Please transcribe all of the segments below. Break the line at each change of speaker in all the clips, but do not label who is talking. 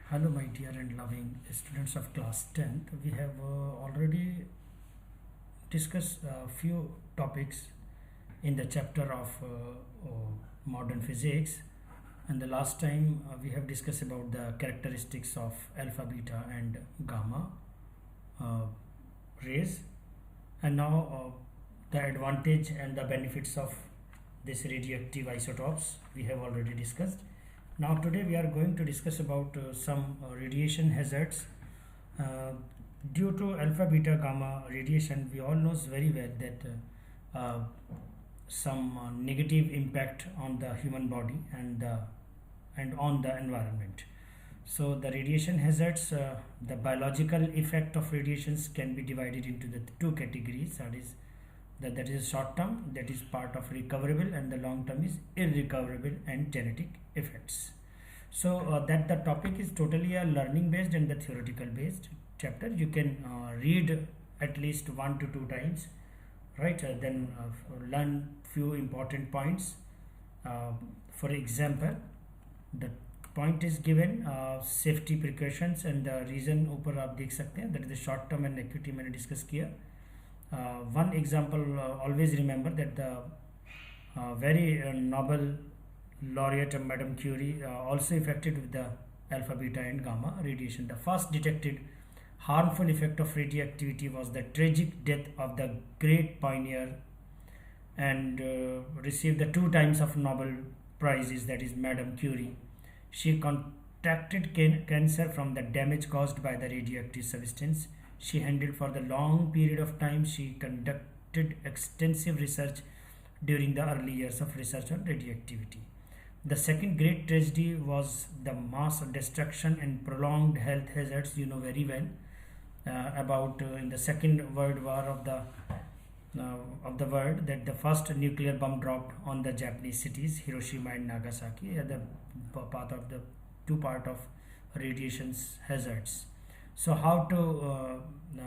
Hello, my dear and loving students of class 10th. We have already discussed a few topics in the chapter of modern physics. And the last time we have discussed about the characteristics of alpha, beta, and gamma uh, rays. And now the advantage and the benefits of this radioactive isotopes we have already discussed. Now today we are going to discuss about some radiation hazards uh, due to alpha, beta, gamma radiation. We all knows very well that some negative impact on the human body and on the environment. So the radiation hazards, the biological effect of radiations can be divided into the two categories. That is short term, that is part of recoverable, and the long term is irrecoverable and genetic effects. So that the topic is totally a learning based and the theoretical based chapter. You can read at least 1 to 2 times, right? Then learn few important points. For example, the point is given safety precautions and the reason ऊपर आप देख सकते हैं, that is the short term and acute मैंने discuss किया. One example, always remember that the very Nobel laureate Madame Curie also affected with the alpha, beta, and gamma radiation. The first detected harmful effect of radioactivity was the tragic death of the great pioneer and received the 2 times of Nobel prizes, that is Madame Curie. She contracted cancer from the damage caused by the radioactive substance she handled for the long period of time. She conducted extensive research during the early years of research on radioactivity. The second great tragedy was the mass destruction and prolonged health hazards. You know very well about in the Second World War of the world, that the first nuclear bomb dropped on the Japanese cities Hiroshima and Nagasaki. The part of the two part of radiation's hazards. So how to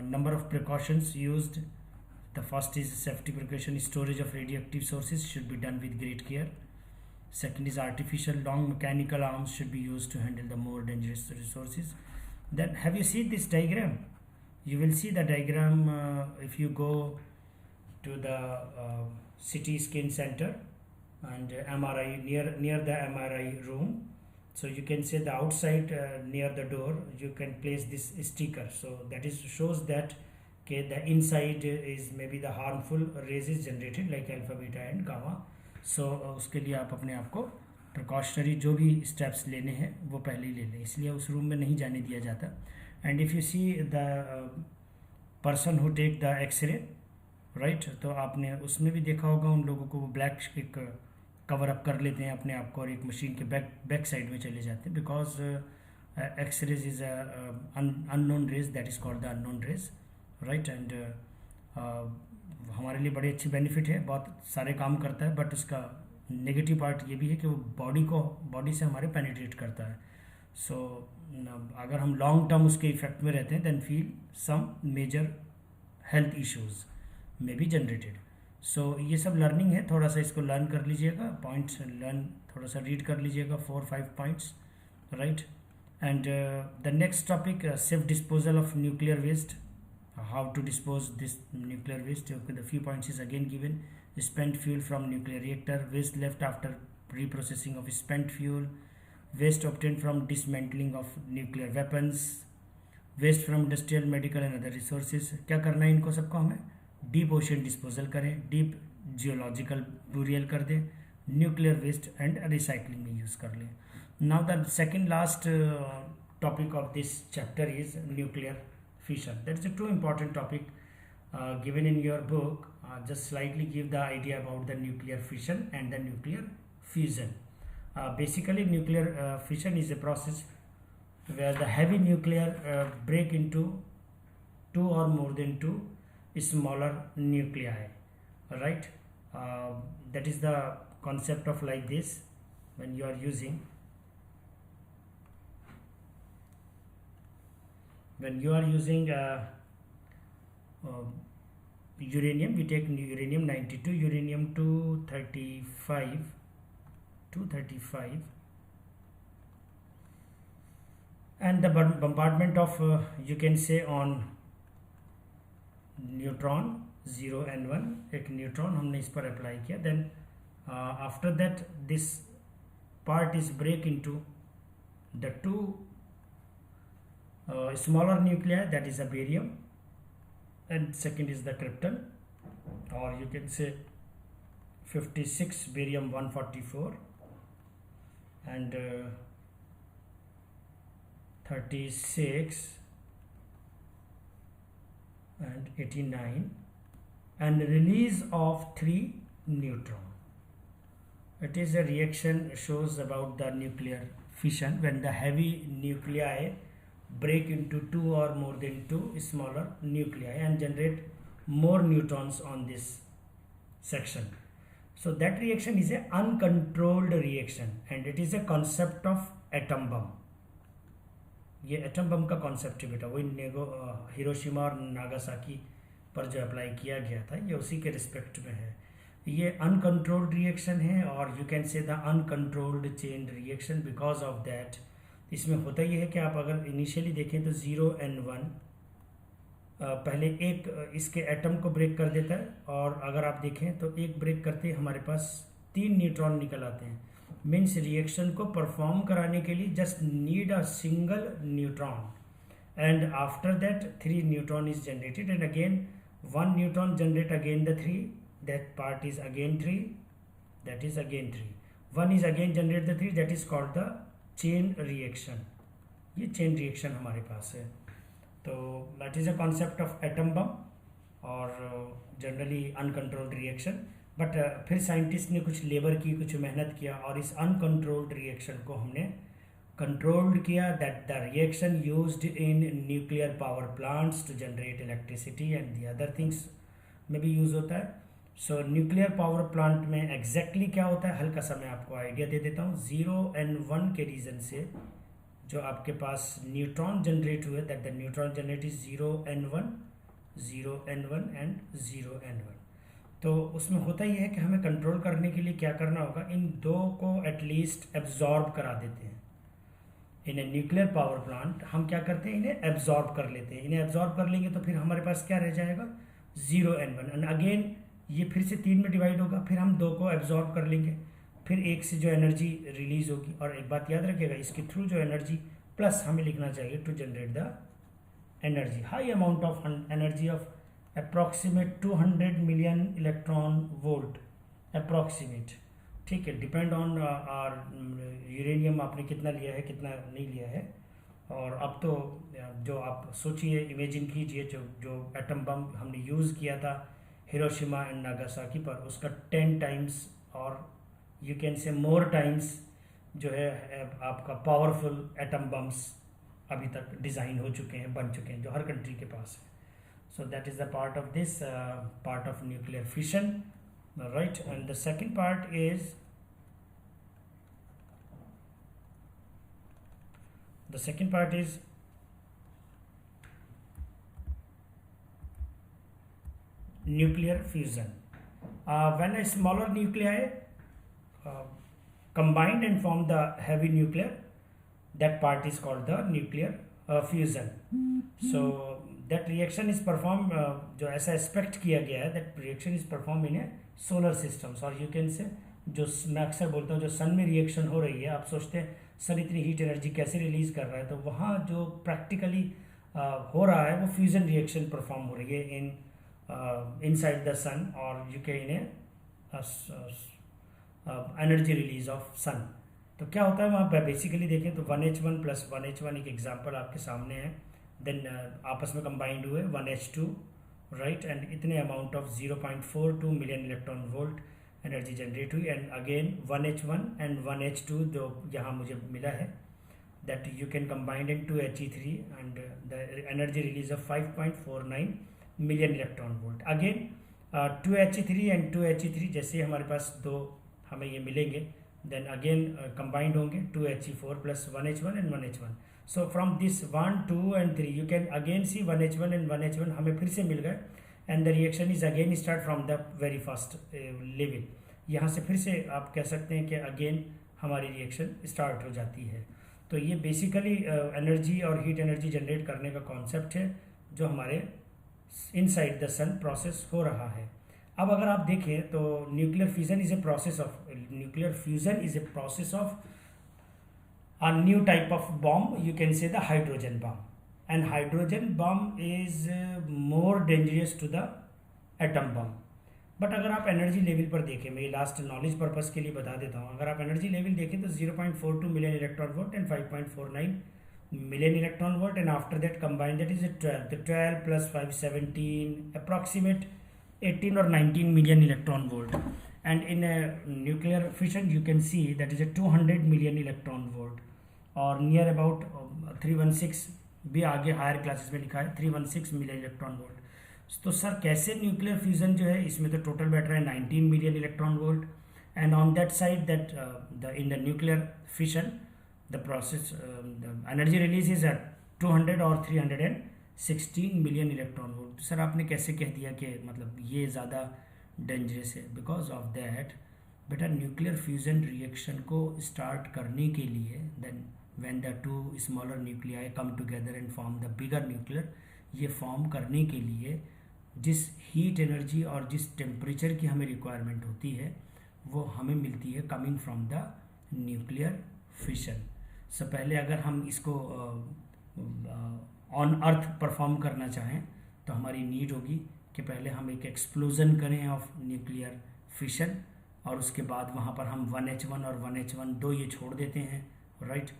number of precautions used. The first is safety precaution. Storage of radioactive sources should be done with great care. Second is artificial long mechanical arms should be used to handle the more dangerous resources. Then have you seen this diagram? You will see the diagram if you go to the CT scan center and MRI near the MRI room. So you can say the outside near the door you can place this sticker. So that is shows that okay, the inside is maybe the harmful rays is generated like alpha, beta and gamma. So उसके लिए आप अपने आप को precautionary जो भी steps लेने हैं वो पहले ही ले लें, इसलिए उस रूम में नहीं जाने दिया जाता. And if you see the person who take the x-ray, right, तो आपने उसमें भी देखा होगा उन लोगों को वो ब्लैक एक कवर अप कर लेते हैं अपने आप को और एक मशीन के बैक साइड में चले जाते हैं, because x-rays is unknown rays, that is called the unknown rays, right. एंड हमारे लिए बड़ी अच्छी बेनिफिट है, बहुत सारे काम करता है, बट उसका नेगेटिव पार्ट ये भी है कि वो बॉडी से हमारे पेनिट्रेट करता है. सो अगर हम लॉन्ग टर्म उसके इफेक्ट में रहते हैं then feel some major health issues में बी जनरेटेड. सो ये सब लर्निंग है, थोड़ा सा इसको लर्न कर लीजिएगा, पॉइंट्स लर्न थोड़ा सा रीड कर लीजिएगा, 4-5 points, right. And the next topic safe disposal of nuclear waste, how to dispose this nuclear waste. Okay, the few points is again given. Spent fuel from nuclear reactor, waste left after reprocessing of spent fuel, waste obtained from dismantling of nuclear weapons, waste from industrial, medical and other resources. क्या करना है इनको सबको हमें? Deep ocean disposal करें, deep geological burial कर दें, nuclear waste and recycling में यूज़ कर लें. Now the second last topic of this chapter is nuclear fission. That is a too important topic given in your book. Just slightly give the idea about the nuclear fission and the nuclear fusion. Basically nuclear fission is a process where the heavy nuclear break into two or more than two smaller nuclei, right. That is the concept of like this. When you are using uranium, we take uranium 92, uranium 235, and the bombardment of you can say on neutron 0 and 1, एक neutron हमने इस पर apply किया. Then after that this part is break into the two smaller nuclei, that is a barium, and second is the krypton, or you can say 56 barium 144 and 36 and 89, and release of 3 neutron. It is a reaction shows about the nuclear fission when the heavy nuclei break into 2 or more than 2 smaller nuclei and generate more neutrons on this section. So that reaction is an uncontrolled reaction and it is a concept of atom bomb. ये atom bomb का concept है बेटा, वही Hiroshima और Nagasaki पर जो apply किया गया था, ये उसी के रिस्पेक्ट में है. ये अनकंट्रोल्ड रिएक्शन है और you can say the uncontrolled chain reaction. Because of that इसमें होता ही है कि आप अगर इनिशियली देखें तो 0 and 1 पहले एक इसके एटम को ब्रेक कर देता है, और अगर आप देखें तो एक ब्रेक करते ही हमारे पास 3 न्यूट्रॉन निकल आते हैं. मीन्स रिएक्शन को परफॉर्म कराने के लिए just need a single neutron and after that 3 neutron is generated and again 1 neutron generate again the 3. That part is again 3, that is again 3. 1 is again generate the 3, that is called the chain reaction. ये chain reaction हमारे पास है. तो that is a concept of atom bomb और generally uncontrolled reaction. But फिर scientist ने कुछ labour की, कुछ मेहनत किया और इस uncontrolled reaction को हमने controlled किया. That the reaction used in nuclear power plants to generate electricity and the other things में भी यूज़ होता है. सो न्यूक्लियर पावर प्लांट में एग्जैक्टली क्या होता है, हल्का सा मैं आपको आइडिया दे देता हूँ. 0 and 1 के रीज़न से जो आपके पास न्यूट्रॉन जनरेट हुए, that the neutron generate is 0 and 1, 0 and 1 and 0 and 1. तो उसमें होता ही है कि हमें कंट्रोल करने के लिए क्या करना होगा, इन दो को एटलीस्ट एब्जॉर्ब करा देते हैं. इन ए न्यूक्लियर पावर प्लांट हम क्या करते हैं, इन्हें एब्जॉर्ब कर लेते हैं. इन्हें एब्जॉर्ब कर लेंगे तो फिर हमारे पास क्या रह जाएगा, 0 and 1. एंड अगेन ये फिर से 3 में डिवाइड होगा, फिर हम 2 को एब्जॉर्ब कर लेंगे, फिर 1 से जो एनर्जी रिलीज होगी. और एक बात याद रखिएगा, इसके थ्रू जो एनर्जी प्लस हमें लिखना चाहिए to generate the energy, high amount of energy of approximate 200 million electron volt approximate. ठीक है, डिपेंड ऑन आर यूरेनियम आपने कितना लिया है, कितना नहीं लिया है. और अब तो जो आप सोचिए, इमेजिन कीजिए, जो एटम बम हमने यूज़ किया था हिरोशिमा एंड नागासाकी पर, उसका 10 टाइम्स और you can say more times जो है आपका पावरफुल एटम बम्स अभी तक डिज़ाइन हो चुके हैं, बन चुके हैं, जो हर कंट्री के पास है. So that is the part of this part of nuclear fission, right. And the second part is nuclear fusion. When a smaller nuclei combined and form the heavy nuclear, that part is called the nuclear fusion. So that reaction is performed, जो ऐसा expect किया गया है, that reaction is performed in a solar systems, और you can say जो मैं अक्सर बोलता हूँ, जो सन में रिएक्शन हो रही है, आप सोचते हैं सन इतनी हीट एनर्जी कैसे रिलीज कर रहा है, तो वहाँ जो प्रैक्टिकली हो रहा है वो फ्यूजन रिएक्शन परफॉर्म हो रही है इन inside the sun, or you can energy release of sun. तो क्या होता है वहाँ पर बेसिकली देखें तो 1H1 प्लस 1H1 एक एग्जांपल आपके सामने है. देन आपस में कंबाइंड हुए 1H2, राइट, एंड इतने amount of 0.42 million electron volt energy generate हुई. And again 1H1 and 1H2 जो यहाँ मुझे मिला है, that you can combined in 2He3 and the energy release of 5.49 million electron volt. Again 2He3 and 2He3 जैसे हमारे पास दो हमें ये मिलेंगे, देन अगेन कंबाइंड होंगे 2He4 plus 1H1 and 1H1. So from this 1, 2 एंड 3 you can again see 1H1 and 1H1 हमें फिर से मिल गए, and the reaction is again start from the very first level. यहाँ से फिर से आप कह सकते हैं कि अगेन हमारी रिएक्शन स्टार्ट हो जाती है. तो ये बेसिकली एनर्जी और हीट एनर्जी जनरेट करने का कॉन्सेप्ट है जो हमारे इनसाइड द सन प्रोसेस हो रहा है। अब अगर आप देखें तो nuclear fusion is a process of a new type of bomb, you can say the hydrogen bomb, and hydrogen bomb is more dangerous to the atom bomb. But अगर आप एनर्जी लेवल पर देखें, मैं लास्ट नॉलेज पर्पस के लिए बता देता हूँ, अगर आप एनर्जी लेवल देखें तो 0.42 million electron volt and 5.49 million electron volt, and after that combined that is 12 plus 5 17 approximate 18 or 19 million electron volt, and in a nuclear fission you can see that is a 200 million electron volt और near about 316 भी आगे higher classes में लिखा है 316 million electron volt. तो sir कैसे nuclear fusion जो है, इसमें तो टोटल बैठ रहा है 19 million electron volt, and on that side that in the nuclear fission the process the energy release is at 200 और 316 मिलियन इलेक्ट्रॉन वोल्ट। तो सर आपने कैसे कह दिया कि मतलब ये ज़्यादा डेंजरस है? बिकॉज ऑफ दैट बेटा न्यूक्लियर फ्यूजन रिएक्शन को स्टार्ट करने के लिए then when the two smaller nuclei come together and form the bigger nuclear, ये फॉर्म करने के लिए जिस हीट एनर्जी और जिस टेम्परेचर की हमें रिक्वायरमेंट होती है वो हमें मिलती है coming from the nuclear fission. So पहले अगर हम इसको ऑन अर्थ परफॉर्म करना चाहें तो हमारी नीड होगी कि पहले हम एक एक्सप्लोजन करें ऑफ न्यूक्लियर फिशन, और उसके बाद वहाँ पर हम 1H1 और 1H1 दो ये छोड़ देते हैं, राइट।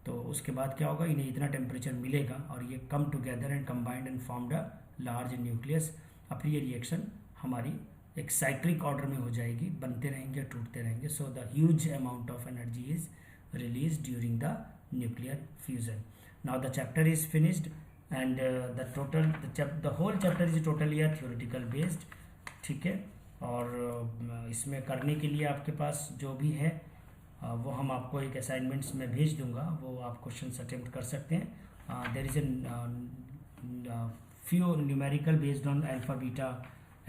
तो उसके बाद क्या होगा, इन्हें इतना टेम्परेचर मिलेगा और ये come together and combined and formed a large nucleus. अब ये रिएक्शन हमारी एक साइक्लिक ऑर्डर में हो जाएगी, बनते रहेंगे टूटते रहेंगे। So the huge amount of energy is release during the nuclear fusion. Now the chapter is finished and the whole chapter is totally theoretical based, ठीक है। और इसमें करने के लिए आपके पास जो भी है वो हम आपको एक असाइनमेंट्स में भेज दूंगा, वो आप क्वेश्चंस अटेम्प्ट कर सकते हैं। There is a few numerical based on alpha beta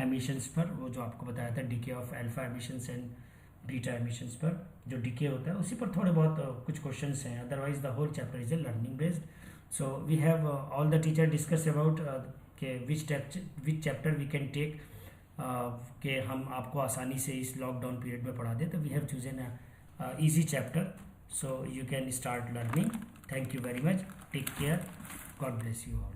emissions पर, वो जो आपको बताया था decay of alpha emissions and beta emissions पर जो डीके होता है उसी पर थोड़े बहुत कुछ क्वेश्चंस हैं। Otherwise the whole chapter is a learning based. So we have all the teacher discuss about के which chapter we can take कि हम आपको आसानी से इस लॉकडाउन पीरियड में पढ़ा दें। तो we have chosen easy chapter, so you can start learning. Thank you very much. Take care. God bless you all.